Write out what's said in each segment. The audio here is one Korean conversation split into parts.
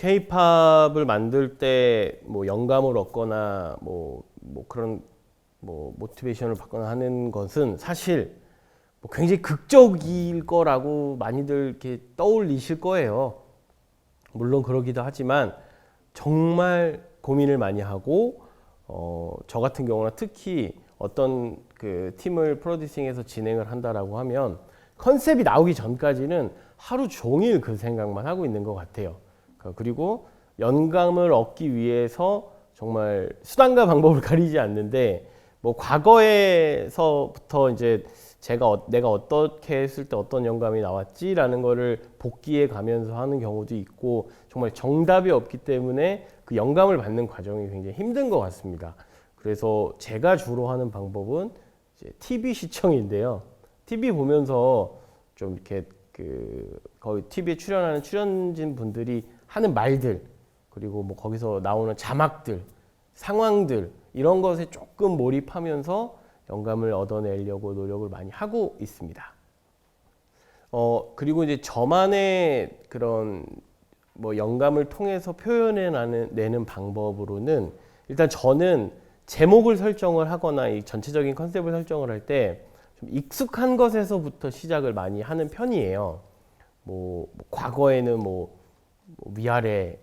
케이팝을 만들 때 뭐 영감을 얻거나 뭐 그런 뭐 모티베이션을 받거나 하는 것은 사실 뭐 굉장히 극적일 거라고 많이들 이렇게 떠올리실 거예요. 물론 그러기도 하지만 정말 고민을 많이 하고 저 같은 경우는 특히 어떤 그 팀을 프로듀싱해서 진행을 한다라고 하면 컨셉이 나오기 전까지는 하루 종일 그 생각만 하고 있는 것 같아요. 그리고 영감을 얻기 위해서 정말 수단과 방법을 가리지 않는데 뭐 과거에서부터 이제 내가 어떻게 했을 때 어떤 영감이 나왔지라는 거를 복기해 가면서 하는 경우도 있고 정말 정답이 없기 때문에 그 영감을 받는 과정이 굉장히 힘든 것 같습니다. 그래서 제가 주로 하는 방법은 이제 TV 시청인데요. TV 보면서 좀 이렇게 거의 TV에 출연하는 출연진 분들이 하는 말들 그리고 뭐 거기서 나오는 자막들, 상황들 이런 것에 조금 몰입하면서 영감을 얻어내려고 노력을 많이 하고 있습니다. 그리고 이제 저만의 그런 뭐 영감을 통해서 내는 방법으로는 일단 저는 제목을 설정을 하거나 이 전체적인 컨셉을 설정을 할 때 좀 익숙한 것에서부터 시작을 많이 하는 편이에요. 뭐 과거에는 뭐 위아래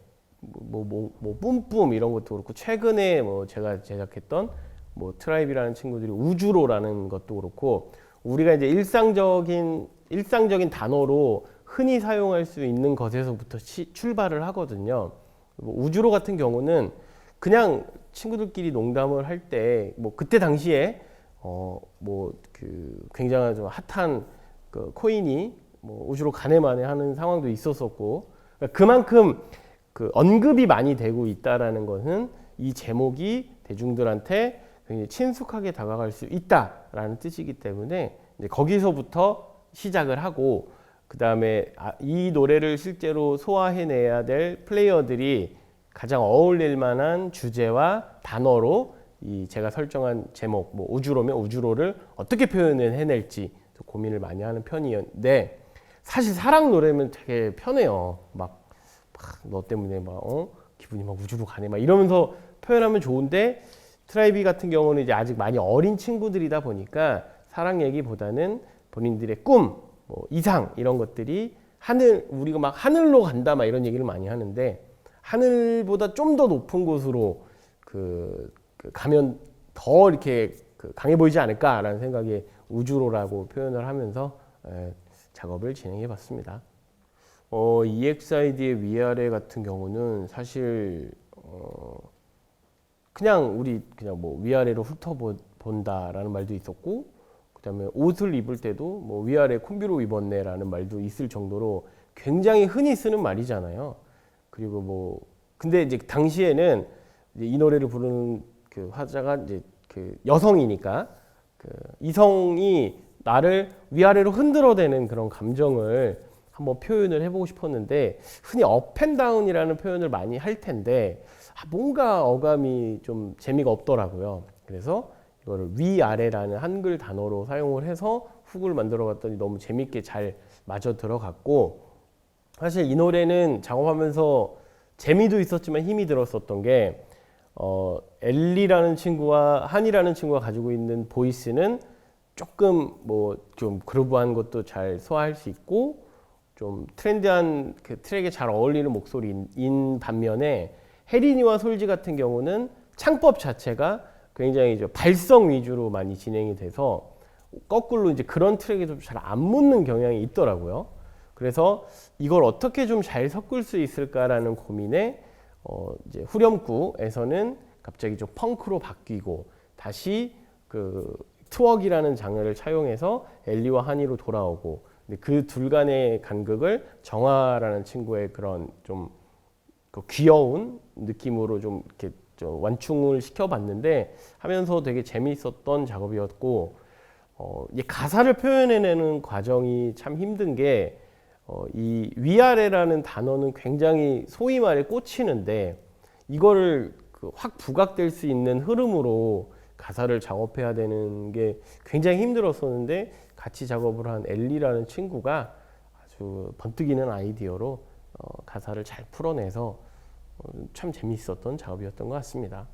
뿜뿜 이런 것도 그렇고 최근에 뭐 제가 제작했던 뭐 트라이비라는 친구들이 우주로라는 것도 그렇고 우리가 이제 일상적인 단어로 흔히 사용할 수 있는 것에서부터 출발을 하거든요. 뭐 우주로 같은 경우는 그냥 친구들끼리 농담을 할 때 뭐 그때 당시에 뭐 굉장한 좀 핫한 그 코인이 뭐 우주로 가네마네 하는 상황도 있었었고 그러니까 그만큼 그 언급이 많이 되고 있다라는 것은 이 제목이 대중들한테 굉장히 친숙하게 다가갈 수 있다라는 뜻이기 때문에 이제 거기서부터 시작을 하고 그 다음에 이 노래를 실제로 소화해내야 될 플레이어들이 가장 어울릴 만한 주제와 단어로 이 제가 설정한 제목, 뭐 우주로면 우주로를 어떻게 표현을 해낼지 고민을 많이 하는 편이었는데 사실 사랑 노래면 되게 편해요. 막 너 때문에 기분이 막 우주로 가네 막 이러면서 표현하면 좋은데 트라이비 같은 경우는 이제 아직 많이 어린 친구들이다 보니까 사랑 얘기보다는 본인들의 꿈, 뭐 이상 이런 것들이 우리가 막 하늘로 간다 막 이런 얘기를 많이 하는데 하늘보다 좀 더 높은 곳으로 가면 더 이렇게 강해 보이지 않을까라는 생각에 우주로라고 표현을 하면서 작업을 진행해 봤습니다. EXID의 위아래 같은 경우는 사실 그냥 뭐 위아래로 훑어본다라는 말도 있었고 그다음에 옷을 입을 때도 뭐 위아래 콤비로 입었네라는 말도 있을 정도로 굉장히 흔히 쓰는 말이잖아요. 그리고 뭐 근데 이제 당시에는 이제 이 노래를 부르는 그 화자가 이제 그 여성이니까 이성이 나를 위아래로 흔들어대는 그런 감정을 한번 표현을 해보고 싶었는데 흔히 업앤다운이라는 표현을 많이 할 텐데 뭔가 어감이 좀 재미가 없더라고요. 그래서 이거를 위아래라는 한글 단어로 사용을 해서 훅을 만들어 봤더니 너무 재밌게 잘 맞아 들어갔고 사실 이 노래는 작업하면서 재미도 있었지만 힘이 들었었던 게 엘리라는 친구와 한이라는 친구가 가지고 있는 보이스는 조금 뭐 좀 그루브한 것도 잘 소화할 수 있고 좀 트렌디한 그 트랙에 잘 어울리는 목소리인 반면에 혜린이와 솔지 같은 경우는 창법 자체가 굉장히 이제 발성 위주로 많이 진행이 돼서 거꾸로 이제 그런 트랙에 좀 잘 안 묻는 경향이 있더라고요. 그래서 이걸 어떻게 좀 잘 섞을 수 있을까라는 고민에 이제 후렴구에서는 갑자기 좀 펑크로 바뀌고 다시 그 트웍이라는 장르를 차용해서 엘리와 한이로 돌아오고 그 둘 간의 간극을 정화라는 친구의 그런 좀 귀여운 느낌으로 좀 이렇게 좀 완충을 시켜봤는데 하면서 되게 재미있었던 작업이었고 이 가사를 표현해내는 과정이 참 힘든 게 이 위아래라는 단어는 굉장히 소위 말해 꽂히는데 이거를 확 부각될 수 있는 흐름으로 가사를 작업해야 되는 게 굉장히 힘들었었는데 같이 작업을 한 엘리라는 친구가 아주 번뜩이는 아이디어로 가사를 잘 풀어내서 참 재미있었던 작업이었던 것 같습니다.